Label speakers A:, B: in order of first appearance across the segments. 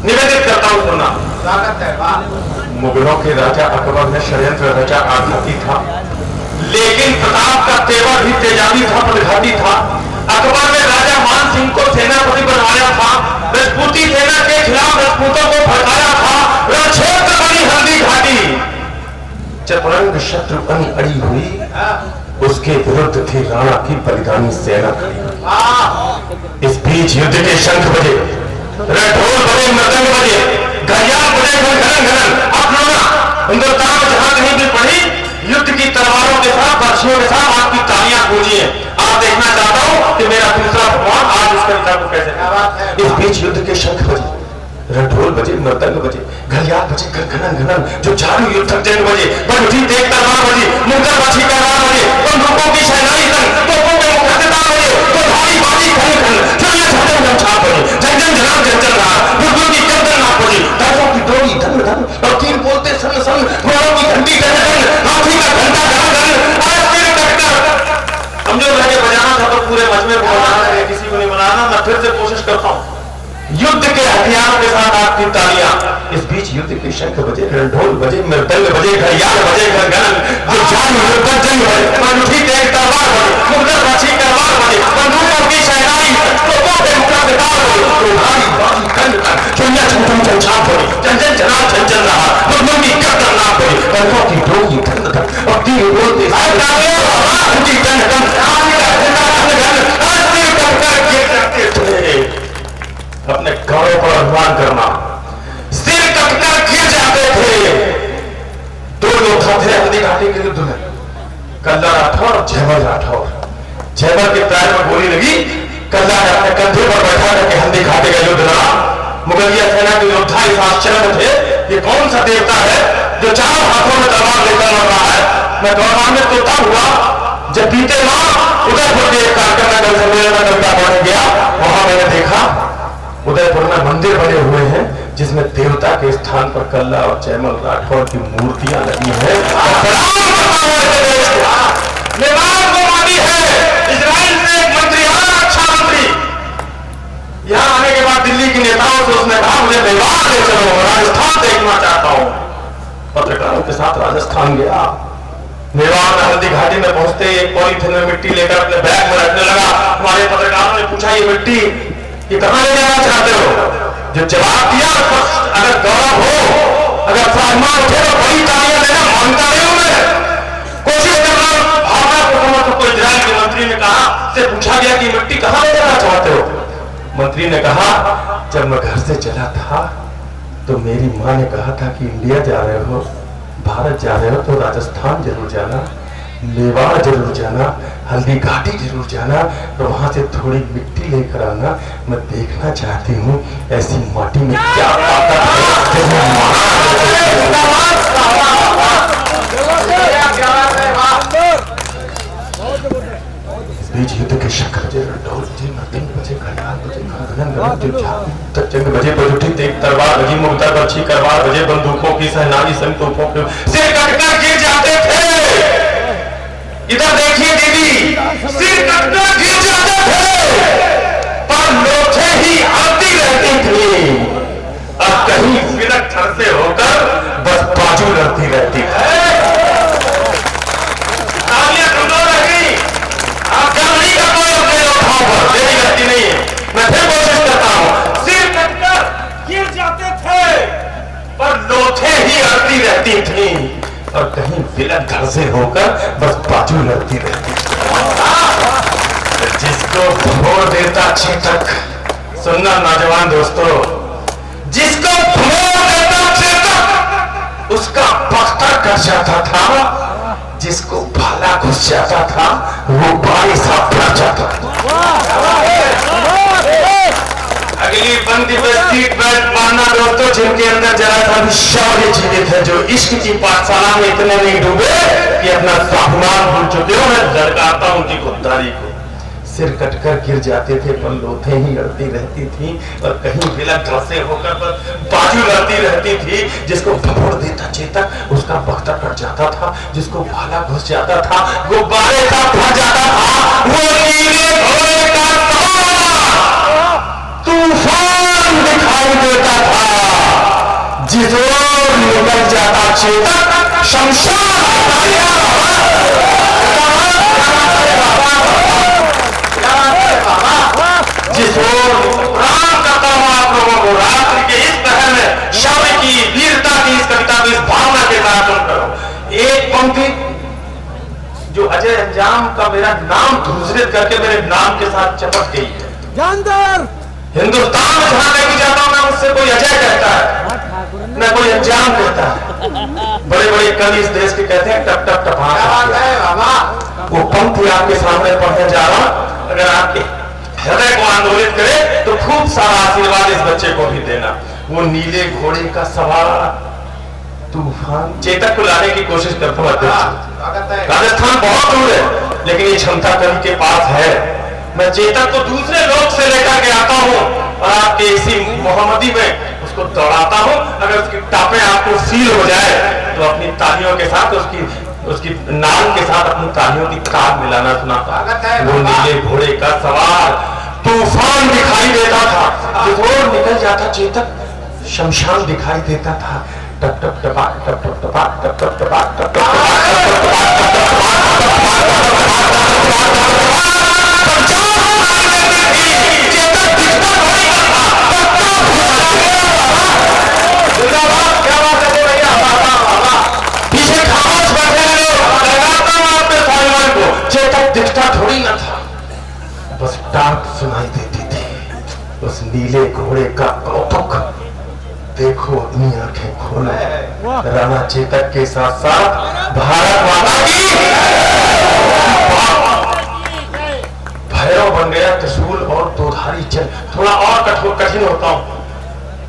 A: निवेदित करता हूं सुनना। मुगलों के राजा अकबर ने षड्यंत्र रचा, आघाती था, लेकिन प्रताप का तेवर भी तेजाबी था, प्रघाती था। अकबर ने राजा मान सिंह को सेनापति बनवाया था, राजपूती सेना के खिलाफ राजपूतों को भड़काया था, रणक्षेत्र बनी हल्दी घाटी। चतुरंग शत्रु बनी अड़ी हुई, उसके विरुद्ध थी राणा की बलिदानी सेना खड़ी। इस बीच युद्ध के शंख बजे, ढोल बजे, मृदंग बजे, घड़ियाल बजे, घनन घनन। आप लोग हिंदुस्तान में जहां कहीं भी पड़ी, युद्ध की तलवारों के साथ, बर्छियों के साथ आपकी तालियां गूंजी हैं। आप देखना चाहता हूं कि मेरा दूसरा भगवान आज इस कविता को कैसे। इस बीच युद्ध के शंख बजे, ढोल बजे, मृदंग बजे, घड़ियाल बजे, घनन घनन। जो चालू युद्ध जंग बजे, बंधी तेज तलवार बजी, मुंडर बाछी तलवार बजे, बंदूकों की शहनाई तन, तोपों के मुखर से तार बजे, तो भारी बाजी खन खन, चलिए छाते में छाप बजे, जन जन जनाब जन जन रहा, बुलबुल की गर्दन नाप बजी, दासों की डोरी धन धन, और तीर बोलते सन सन, घोड़ों की घंटी टन टन, हाथी का घंटा घन घन। आज फिर कटकर हम जो लगे बजाना था तो पूरे मजमे को बजाना है, किसी को नहीं बनाना। मैं फिर से कोशिश करता हूँ, युद्ध के हथियारों के साथ आपकी तालियां। इस बीच युद्ध के शंख बजे, ढोल बजे, मृदंग बजे, घड़ियाल बजे, घनघन। जो चालू युद्ध जंग बजे, बंधी तेज तलवार बजे, मुंडर बाछी तलवार बजे, बंदूकों की शहनाई, तोपों के मुखर से तार बजे, तो भारी बाजी खन खन, चुनिया छुटम छन छाप बजे, जन जन जनाब जन जन रहा, बुलबुल की गर्दन नाप बजे, बंदूकों की डोरी धन धन, और तीर बोलते घंटी टन टन, अपने घोड़ों पर अभिमान करना, सिर कटकर गिर जाते थे। दो योद्धा थे हल्दी घाटी के युद्ध में, कल्ला राठौर और जयमल राठौर। जयमल के पैर में गोली लगी, कल्ला ने अपने कंधे पर बैठा करके हल्दी घाटी का युद्ध लड़ा। मुगलिया सेना के योद्धा इस आश्चर्य में थे, ये कौन सा देवता है जो चारों हाथों में तलवार लेकर लड़ रहा है। मैं दौरान में तोता हुआ जब बीते माह उदयपुर के एक कार्यक्रम में कल सम्मेलन में कविता पढ़ने गया, वहां मैंने देखा उदयपुर में मंदिर बने हुए हैं जिसमें देवता के स्थान पर कल्ला और जयमल राठौर की मूर्तियां लगी हैं। इजराइल से एक मंत्री आया, अच्छा मंत्री, यहां आने के बाद दिल्ली के नेताओं से उसने कहा मुझे मेवाड़ ले चलो, राजस्थान देखना चाहता हूं। पत्रकारों के साथ राजस्थान गया, मेवाड़ में हल्दी घाटी में पहुंचते एक पॉलीथिन में मिट्टी लेकर अपने बैग में रखने लगा। हमारे पत्रकारों ने पूछा ये मिट्टी ये कहां ले जाना चाहते हो। जो जवाब दिया, अगर गौरव हो, अगर सम्मान उठे तो बड़ी तालियां देना, मानता नहीं हूं मैं, कोशिश करना भावना को समझ सको। इजराइल के मंत्री ने कहा, से पूछा गया कि मिट्टी कहां ले जाना चाहते हो। मंत्री ने कहा जब मैं घर से चला था तो मेरी मां ने कहा था कि इंडिया जा रहे हो, भारत जा रहे हो तो राजस्थान जरूर जाना, मेवाड़ जरूर जाना, हल्दी घाटी जरूर जाना, तो वहां से थोड़ी मिट्टी लेकर आना। मैं देखना चाहती हूँ ऐसी माटी में क्या ताकत है। इस बीच युद्ध के शंख बजे, ढोल बजे, मृदंग बजे, घड़ियाल बजे, जंग बजे, बजूठी तेज तलवार बजी, मुर्दा बर्छी करवार बजे, बंदूकों की सहनाई संग तोपों के सिर कटकर गिर जाते थे। इधर देखिए दीदी, सिर कटकर गिर जाते थे पर लोथे ही आती रहती थी, अब कहीं विलक थर से होकर बस बाजू लड़ती रहती है। तालियां ठुलो रही, आप क्या नहीं कर पाए अपने योद्धाओं पर, देरी गलती नहीं है। मैं फिर कोशिश करता हूं, सिर कटकर गिर जाते थे पर लोथे ही आती रहती थी, और कहीं विलक घर से होकर बस बाजू लड़ती रहती। जिसको भोर देता चेतक, सुनना नौजवान दोस्तों, जिसको भोर देता चेतक उसका बख्तर कर जाता था, जिसको भाला घुस जाता था वो बारी सा भर जाता था। अगली पंक्ति पर सीट बेल्ट बांधना दोस्तों, जिनके अंदर जरा सा भी शौर्य जीवित है, जो इश्क की पाठशाला में इतने नहीं डूबे कि अपना स्वाभिमान भूल चुके हो। मैं लड़काता हूं उनकी खुददारी को। सिर कटकर गिर जाते थे पर लोथे ही लड़ती रहती थी, और कहीं विलक घर से होकर बस बाजू लड़ती रहती थी। जिसको भभोड़ देता चेतक उसका बख्तर कट जाता था, जिसको भाला घुस जाता था गुब्बारे सा भर जाता था। वो नीले घोड़े का तूफान दिखाई देता था। चेतक शमशान जिस ओर प्रणाम करता हूं आप लोगों को रात्रि के इस पहर में शौर्य की वीरता की इस कविता को इस भावना के साथ सुन करो। एक पंक्ति जो अजय अंजाम का मेरा नाम धूसरित करके मेरे नाम के साथ चपक गई है। जानदार हिंदुस्तान में जहां लेके जाता हूं मैं उससे कोई अजय कहता है न कोई अंजाम कहता है। बड़े बड़े कवि इस देश के कहते हैं टप टप टप। वो पंक्ति आपके सामने पढ़ने जा रहा हूं, अगर आपके हृदय को आंदोलित करे तो खूब सारा आशीर्वाद इस बच्चे को भी देना। वो नीले घोड़े का सवार तूफान चेतक को लाने की कोशिश करता हूं। राजस्थान बहुत दूर है लेकिन ये क्षमता कवि के पास है। मैं चेतक को दूसरे लोक से लेकर के आता हूं और आपके इसी मोहम्मदी में उसको दौड़ाता हूं। अगर उसकी टापे आपको फील हो जाए तो अपनी तालियों के साथ उसकी नाल के साथ अपनी तालियों की ताल मिलाना सुनाता। वो नीले घोड़े का सवार तूफान दिखाई देता था, जोर निकल जाता चेतक शमशान दिखाई देता था। टप टप टपाक टप टप टपाक टप टप टपाक टप टप दिखता थोड़ी ना था, बस डाक सुनाई देती थी। उस नीले घोड़े का कौतुक देखो, अपनी आंखें खोलो। राणा चेतक के साथ साथ भारत माता की भैरव बन गया त्रिशूल और दोधारी चल। थोड़ा और कठिन होता हूं,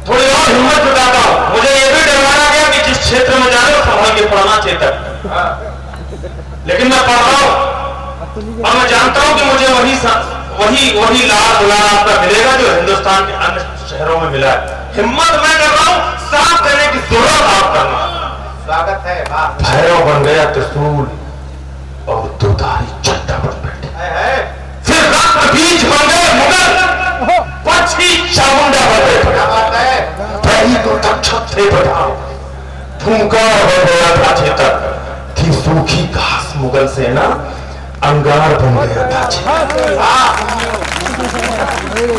A: थोड़ी और हिम्मत जुटाता हूं। मुझे ये भी डरवाया गया कि जिस क्षेत्र में जा रहे हो संभाल के पढ़ना चेतक, लेकिन मैं पढ़ रहा हूं और मैं जानता हूं कि मुझे वही लाल दुलार आपका मिलेगा जो हिंदुस्तान के अन्य शहरों में मिला है। हिम्मत मैं कर रहा हूं, साफ करने की जरूरत आप करना। स्वागत है। भैरव बन गया त्रिशूल और दुधारी चट्टा बन बैठे। फिर रक्त बीज बन गए मुगल, पक्षी चामुंडा बन बैठे। पहली तो तक्षक थे बताओ, फूंकार हो गया था चेतक कि सूखी घास मुगल सेना अंगार बन गया था।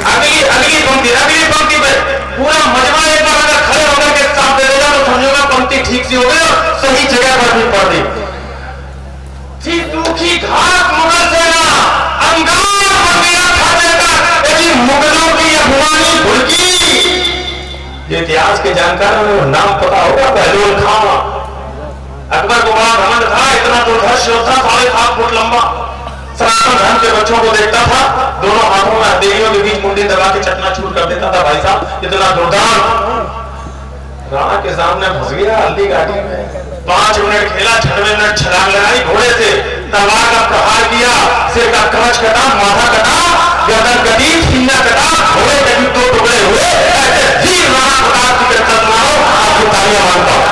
A: अगली पंक्ति पे पूरा मजमा एक बार अगर खड़े होकर के साथ दे देगा तो समझोगा पंक्ति ठीक सी हो गई और सही जगह पर भी पड़ गई। थी सूखी घास मुगल सेना अंगार बन गया था चेतक, यदि मुगलों की अभिमानी भुड़की। ये इतिहास के जानकारों में नाम पता होगा, बहलोल खां। अकबर को बड़ा घमंड था, इतना दुर्धर्ष योद्धा 7.5 फुट लंबा, सनातन धर्म के बच्चों को देखता था, दोनों हाथों में हथेलियों के बीच मुंडी दबा के चकनाचूर कर देता था। भाई साहब इतना दुर्दान राणा के सामने फंस गया हल्दी गाड़ी में। 5 मिनट खेला, 6वें मिनट छलांग लगाई, घोड़े से तलवार का प्रहार किया, सिर का कवच कटा, माथा कटा, गर्दन कटी, सीना कटा, घोड़े के भी 2 टुकड़े हुए। ऐसे राणा प्रताप की कल्पना हो, आपको तालियां मानता हूं।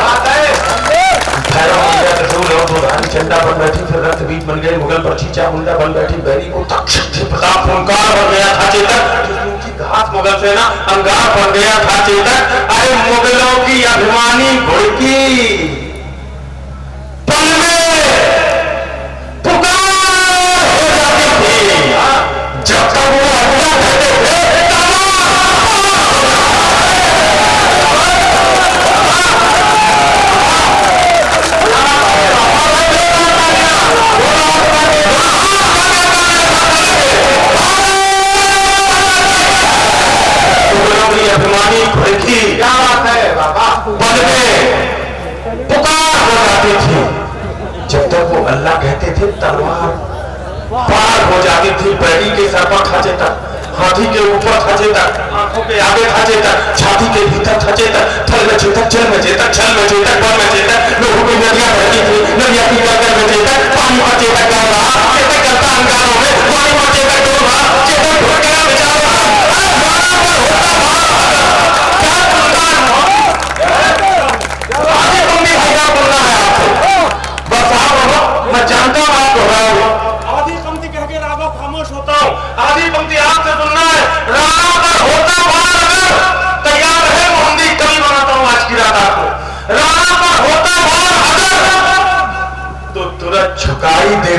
A: चंडा बन बैठी, फिर रक्त बीज बन गए मुगल पर चीचा मुंडा बन बैठी। बैरी को प्रताप फुंकार बन गया था चेतक, घास मुगल सेना अंगार बन गया था चेतक। अरे मुगलों की अभिमानी भुड़की पल में पुकार हो जाती थी, जब तक वो हत्या करते थे। अभिमानी भड़की क्या बात है बाबा, पल में पुकार हो जाती थी। जब तक वो अल्लाह कहते थे तलवार पार हो जाती थी। बैरी के सर पर था चेतक, हाथी के ऊपर था चेतक, आंखों के आगे था चेतक, छाती के भीतर था चेतक, थल में चेतक, जल में चेतक, छल में चेतक, बल में चेतक। लोगों की नदियां बहती थी, नदियां की गर्दन में चेतक, पानी पर चेतक कर रहा, चेतक करता अंगारों में, पानी पर चेतक डोल रहा, चेतक ढूंढ गया बेचारा। मैं जानता हूं आप दोहराओगे। आधी पंक्ति कह के राघव खामोश होता हूं, आधी पंक्ति आपसे सुनना है। राणा पर होता वार अगर तैयार है मोहम्मदी कवि बनाता हूं आज की रात आपको। राणा पर होता वार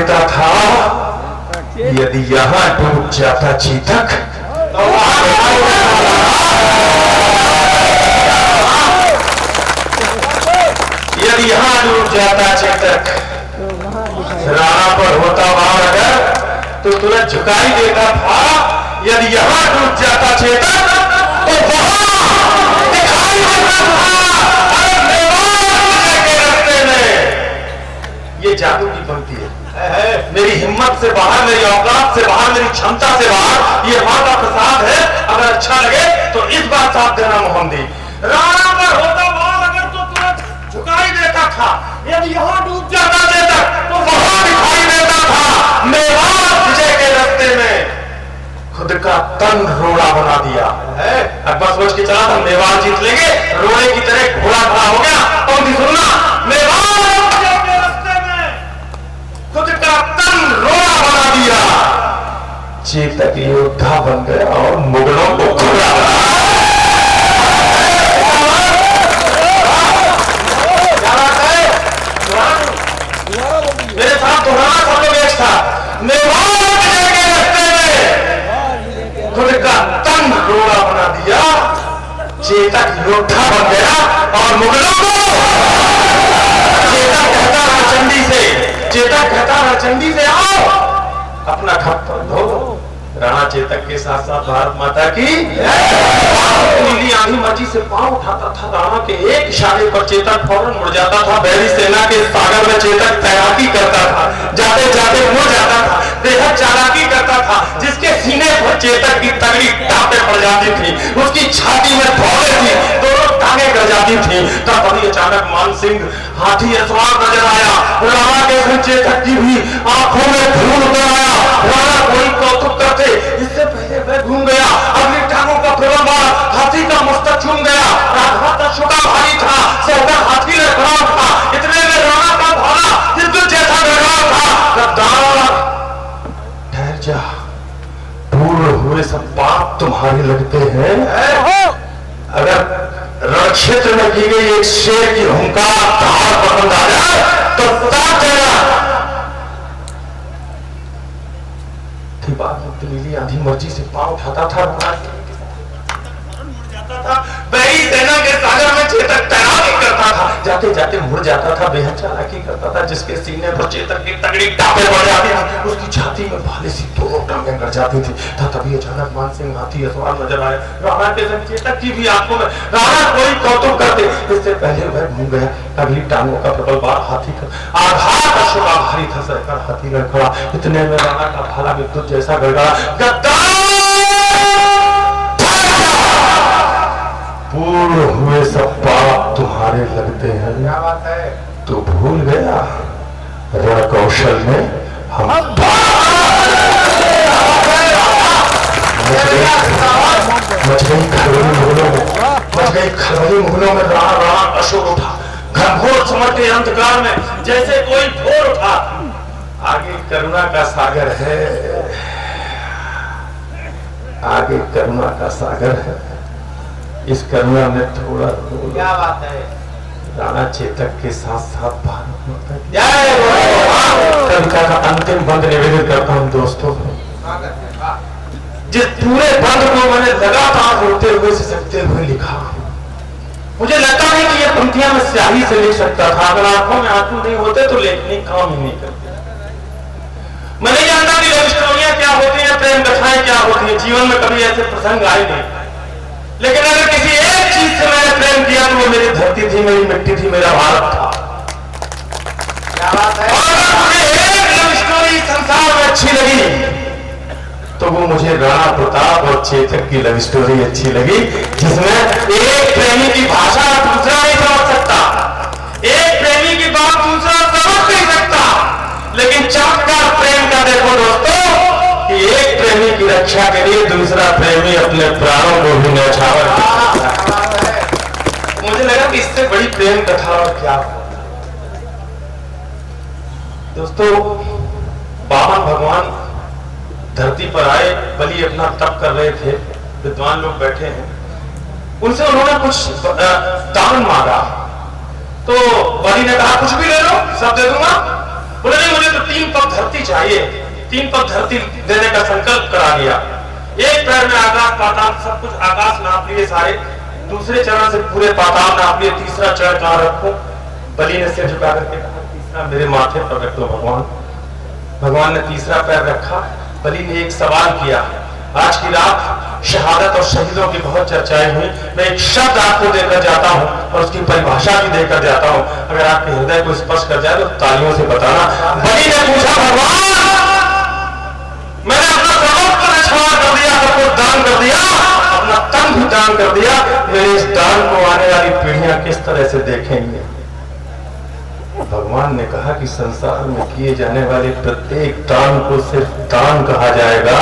A: देता था, यदि यहां डूब जाता चेतक तो यदि यहां डूब जाता चेतक, राणा पर होता वार अगर तो तुरंत झुकाई देता था। यदि यहां डूब जाता चेतक तो वहां दिखाई देता था। अरे मेवाड़ के रास्ते में। ये जादू की पंक्ति है। मेरी हिम्मत से बाहर, मेरी औकात से बाहर, मेरी क्षमता से बाहर, ये मां का प्रसाद है। अगर अच्छा लगे तो इस बार साथ देना मोहम्मदी। राणा पर होता वार अगर तो तुरंत झुकाई देता था। यदि यहां डूब जाता चेतक तो वहां दिखाई देता था। मेवाड़ विजय के रास्ते में खुद का तन रोड़ा बना दिया है। अकबर सोच के चला था मेवाड़ जीत लेंगे, रोड़े की तरह घोड़ा खड़ा हो गया। पंक्ति सुनना, मेवाड़ विजय के रास्ते में खुद का तन रोड़ा बना दिया, चेतक योद्धा बन गया और मुगलों को घोड़ा बना। मेरे साथ दोहराना सब लोग एक था। मेवाड़ विजय के रास्ते में खुद का तन रोड़ा बना दिया, चेतक योद्धा बन गया और मुगलों को। चेतक कहता रहा चंडी से, चेतक कहता रहा चंडी से, आओ अपना खप्पर धो। राणा चेतक के साथ साथ भारत माता की नीली आंधी मची से पांव उठाता था। राणा के एक इशारे पर चेतक फौरन मुड़ जाता था। बैरी सेना के सागर में चेतक तैराकी करता था, जाते जाते मुड़ जाता था, बेहद चालाकी करता था। जिसके सीने पर चेतक की तगड़ी टापे पड़ जाती थी, उसकी छाती में फौड़े थी, दोनों टांगे कर जाती थी। तब अभी अचानक मान सिंह हाथी सवार नजर आया। राणा के संग चेतक की भी आंखों में धूल उतर आया। राणा कोई कौतुक करते इससे पहले वह घूम गया। अगली टांगों का प्रबल बार हाथी का मस्तक चूम गया। राघवा का छोटा भारी था, सौदा हाथी ने खड़ा था। इतने में राणा का भाला हिंदुल जैसा गड़गड़ा था। गद्दार ठहर जा, पूर्ण हुए सब पाप तुम्हारे लगते हैं। अगर रण क्षेत्र में की गई एक शेर की हुंकार धार पसंद आ जाए तो साथ जाना। नीली आंधी मर्जी से पांव उठाता था, बैरी सेना के सागर में चेतक तैराकी करता था, जाते जाते मुड़ जाता था, बेहद चालाकी करता था। जिसके सीने पर चेतक की तगड़ी टापे पड़ जाती थी, उसकी छाती में भाले सी दोनों टांगें कर जाती थी। तभी अचानक मान सिंह हाथी सवार नजर आया। राणा के संग चेतक की भी आंखों में राणा कोई कौतुक करते इससे पहले वह घूम गया। अगली टांगों का प्रबल बार हाथी का आघात का शुका भारी था, सरकार हाथी में खड़ा। इतने में राणा का भाला विद्युत जैसा गड़गड़ा। गद्दार पूर्ण हुए सब पाप तुम्हारे लगते हैं। क्या बात है, तू भूल गया रण कौशल में हम मच गई खलबली मुगलों में। राणा अशोक उठा, घनघोर समर के अंधकार में जैसे कोई भोर उठा। आगे करुणा का सागर है, आगे करुणा का सागर है। इस करुणा में थोड़ा क्या बात है। राणा चेतक के साथ साथ भारत माता की कविता का अंतिम बंद निवेदित करता हूँ दोस्तों। जिस पूरे बंद को मैंने लगातार रोते हुए सिसकते हुए लिखा, मुझे लगता नहीं कि ये पंक्तियां मैं स्याही से लिख सकता था। अगर आंखों में आंसू नहीं होते तो लेखनी काम ही नहीं करती। मैं नहीं जानता कि लव स्टोरियां क्या होती हैं, प्रेम कथाएं क्या होती हैं। जीवन में कभी ऐसे प्रसंग आए नहीं। लेकिन अगर किसी एक चीज से मैंने प्रेम किया तो वो मेरी धरती थी, मेरी मिट्टी थी, मेरा भारत था। क्या बात है। और अगर मुझे एक लव स्टोरी संसार में अच्छी लगी तो वो मुझे राणा प्रताप और चेतक की लव स्टोरी अच्छी लगी, जिसमें एक प्रेमी की भाषा दूसरा नहीं समझ सकता, एक प्रेमी की बात दूसरा समझ नहीं सकता। लेकिन चमत्कार प्रेम का देखो दोस्तों कि एक प्रेमी की रक्षा के लिए दूसरा प्रेमी अपने प्राणों को भी न्यौछावर करता है। मुझे लगा कि इससे बड़ी प्रेम कथा और क्या हो। दोस्तों, वामन भगवान धरती पर आए, बलि अपना तप कर रहे थे, विद्वान लोग बैठे हैं, उनसे उन्होंने कुछ दान मांगा। तो बलि ने कहा कुछ भी ले लो, सब दे दूंगा। बोले नहीं, मुझे तो 3 पग धरती चाहिए। 3 पग धरती देने का संकल्प करा लिया। एक पैर में आकाश पाताल सब कुछ आकाश नाप लिए सारे, दूसरे चरण से पूरे पाताल नाप लिए, तीसरा चरण कहाँ रखूं? बलि ने सिर झुका करके कहा तीसरा मेरे माथे पर रख दो भगवान। भगवान ने तीसरा पैर रखा। बलि ने एक सवाल किया। आज की रात शहादत और शहीदों की बहुत चर्चाएं हुई, मैं एक शब्द आपको देकर जाता हूं और उसकी परिभाषा भी देकर जाता हूं, अगर आपके हृदय को स्पर्श कर जाए तो तालियों से बताना। बलि ने पूछा भगवान, मैंने अपना सर्वस्व निछावर कर दिया, सब कुछ दान कर दिया, अपना तन भी दान कर दिया, मेरे इस दान को आने वाली पीढ़ियां किस तरह से देखेंगे? भगवान ने कहा कि संसार में किए जाने वाले प्रत्येक दान को सिर्फ दान कहा जाएगा,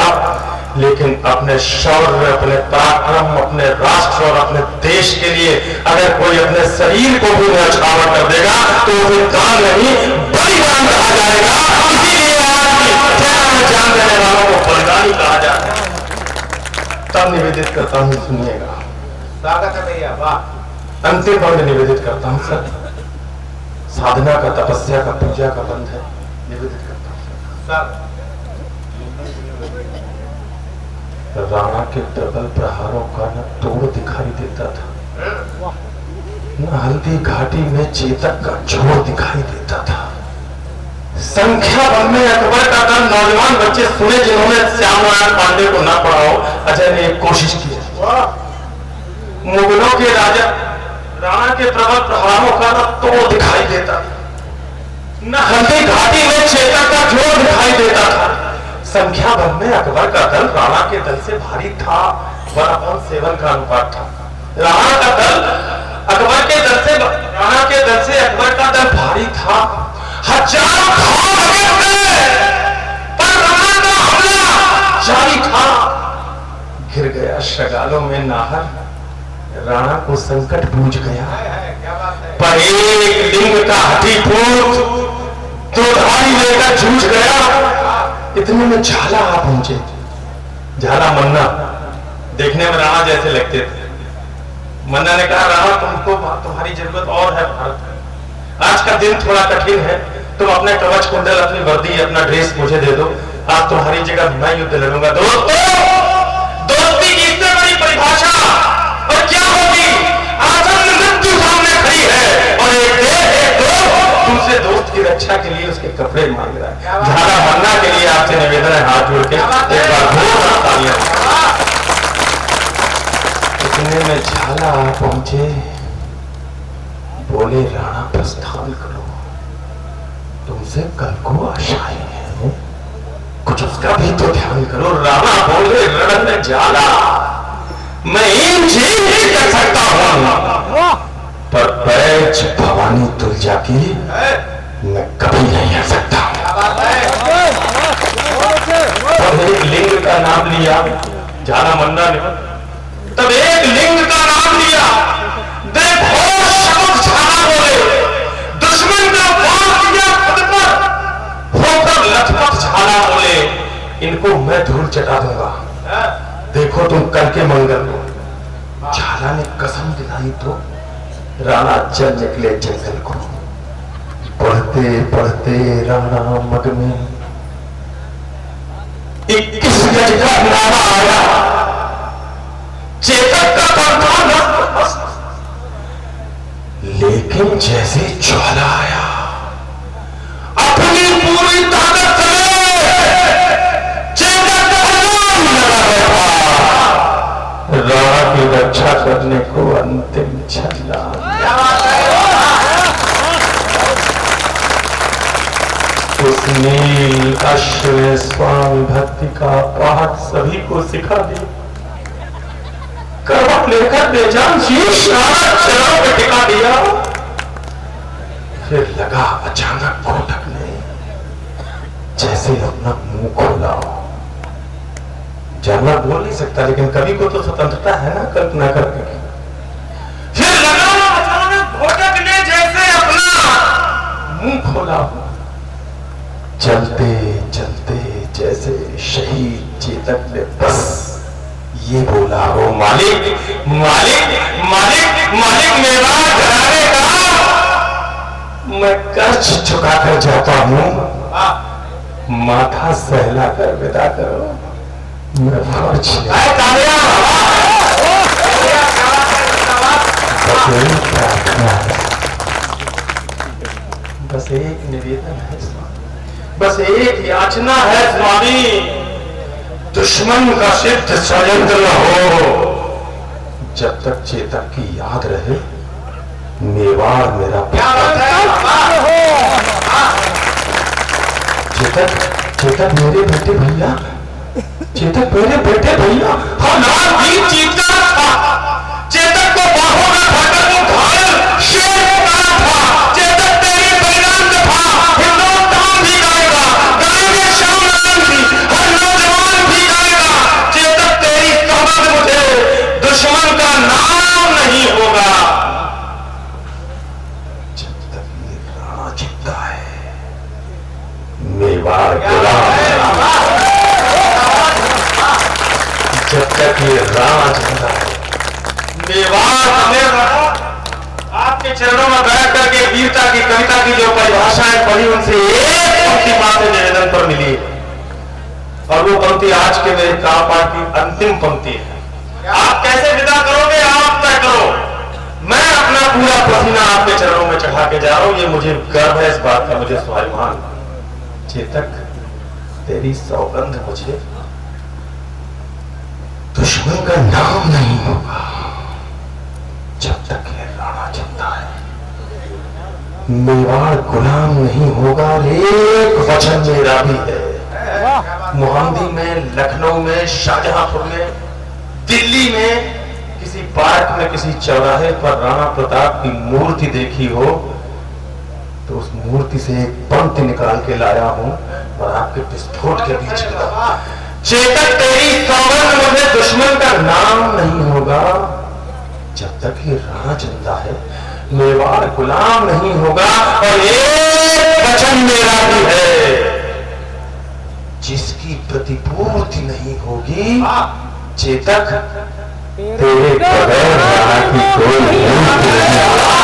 A: लेकिन अपने शौर्य, अपने पराक्रम, अपने राष्ट्र और अपने देश के लिए अगर कोई अपने शरीर को भी न्यौछावर कर देगा तो उसे दान नहीं बलिदान कहा जाएगा। इसीलिए आज की सेना में जान देने वालों को बलिदानी कहा जाता है। तब निवेदित करता हूँ, सुनिएगा।
B: स्वागत है भैया, वाह।
A: अंतिम पंक्ति निवेदित करता हूँ सर, साधना का, तपस्या का, पूजा का बंध है, निवेदित करता हूँ। राणा के प्रबल प्रहारों का न तोड़ दिखाई देता था, न हल्दी घाटी में चेतक का जोर दिखाई देता था। संख्या बल में अकबर का दल, नौजवान बच्चे सुने जिन्होंने श्यामनारायण पांडे को न पढ़ा हो, अजय ने एक कोशिश की। मुगलों के राजा राणा के प्रबल प्रहारों का न तोड़ दिखाई देता, न हल्दी घाटी में चेतक का जोर दिखाई देता था। संख्या बल में अकबर का दल राणा के दल से भारी था, 1/7 का अनुपात था। राणा का दल अकबर के दल से, राणा के दल से अकबर का दल भारी था। हजारों खान लगे थे, पर राणा का हमला जारी था। गिर गया शगालों में नाहर, राणा को संकट बूझ गया। पर एक लिंग का हठीपूत दो धारी लेकर जूझ गया। इतने में झाला आ पहुंचे। झाला मन्ना देखने में राणा जैसे लगते थे। मन्ना ने कहा, राणा तुमको तुम्हारी जरूरत और है भारत। आज का दिन थोड़ा कठिन है, तुम अपने कवच कुंडल, अपनी वर्दी, अपना ड्रेस मुझे दे दो, आज तुम्हारी जगह मैं युद्ध लड़ूंगा। दोस्ती की इससे बड़ी परिभाषा और क्या होगी? आसन्न मृत्यु सामने खड़ी है और एक दोस्त दूसरे दोस्त की रक्षा के लिए उसके कपड़े मांग रहा है। झाला मन्ना के लिए आपसे निवेदन है, हाथ जोड़ के एक बार तालियां। इतने में झाला आ पहुंचे, बोले राणा प्रस्थान करो, तुमसे कल को आशाएं हैं, कुछ उसका भी तो ध्यान करो। राणा बोले, रण में झाला मैं इन चीज नहीं कर सकता हूं, पर पैच भवानी तुलजा की मैं कभी नहीं आ सकता। तब एक लिंग का नाम लिया झाला मन्ना ने, तब एक लिंग का नाम लिया। देखो शब्द झाला बोले, दुश्मन का वार किया खुद पर, होकर लथपथ झाला बोले, इनको मैं धूल चटा दूंगा, देखो तुम कल के मंगल को। झाला ने कसम दिलाई तो राणा चल निकले जंगल को। पढ़ते पढ़ते राणा मग में 21 गज का नारा आया, चेतक का पंखा, लेकिन जैसे ज्वाला आया, अपनी पूरी ताकत से चेतक राणा की रक्षा करने को अंतिम छल्ला। उस नील अश्व ने स्वामी भक्ति का पाठ सभी को सिखा दिया। करवट लेकर बेजान शीश राणा चरणों पे टिका दिया। फिर लगा अचानक घोटकने, जैसे अपना मुंह खोला हो। जानवर बोल नहीं सकता, लेकिन कवि को तो स्वतंत्रता है ना कल्पना करने की। फिर लगा अचानक घोटकने, जैसे अपना मुंह खोला हो। चलते चलते जैसे शहीद चेतक ने बस ये बोला हो, मालिक मालिक मालिक मालिक, मेरा घराने का मैं कर्ज चुका कर जाता हूँ, माथा सहला कर विदा करो। मैं फर्ज बस एक निवेदन है स्वामी, बस एक याचना है स्वामी, दुश्मन का सिद्ध षड्यंत्र न हो। जब तक चेतक की याद रहे, मेवाड़ मेरा चेतक मेरे बेटे भैया, चेतक मेरे बेटे भैया। नाम भी चीता था, चेतक को बाहों में फटक वो घायल शेर पुकारा था। चेतक तेरी बलिदान था, हिंदुस्तान भी गाएगा, गाएंगे शाम नाम भी, हर नौजवान भी गाएगा। चेतक तेरी समझ मुझे दुश्मन का नाम नहीं होगा। जब तक ये राणा जिंदा है, मेवाड़ गुलाम, जब तक ये राणा जिंदा है, मेवाड़ हमें आपके चरणों में बैठ करके वीरता की कविता की जो परिभाषाएं पढ़ी, उनसे एक पंक्ति बातें निवेदन पर मिली, और वो पंक्ति आज के मेरे काम पाठ की अंतिम पंक्ति है। आप कैसे विदा करोगे आप तय करो, मैं अपना पूरा पसीना आपके चरणों में चढ़ा के जा रहा हूं। ये मुझे गर्व है इस बात का, मुझे स्वाभिमान। चेतक तेरी सौगंध मुझे दुश्मन का नाम नहीं होगा। जब तक ये राणा जिंदा है, मेवाड़ गुलाम नहीं होगा। एक वचन मेरा भी है, मोहम्मदी में, लखनऊ में, शाहजहांपुर में, दिल्ली में किसी पार्क में किसी चौराहे पर राणा प्रताप की मूर्ति देखी हो तो उस मूर्ति से एक पंक्ति निकाल के लाया हूं और आपके विस्फोट के बीच में, चेतक तेरी सौगंध मुझे दुश्मन का नाम नहीं होगा। जब तक ये राणा जिंदा है, मेवाड़ गुलाम नहीं होगा। और एक वचन मेरा भी है, जिसकी प्रतिपूर्ति नहीं होगी, चेतक तेरे बगैर राणा की कोई मूर्ति नहीं होगी।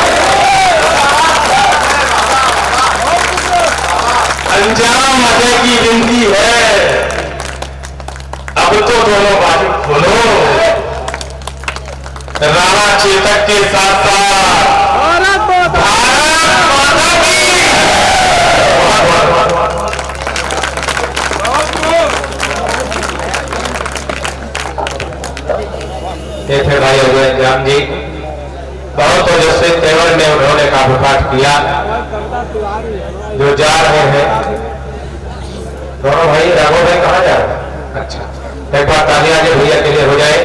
A: अंजाम अजय की विनती है, अब तो दोनों बाजू खोलो। राणा चेतक के साथ साथ भारत माता की। ये थे भाई अजय राम जी, बहुत तेजस्वी तेवर में उन्होंने काव्य पाठ किया। जो जा रहे हैं दोनों भाई, राघव भाई कहाँ जा रहे हैं? अच्छा, एक बार तालियां भैया के लिए हो जाए।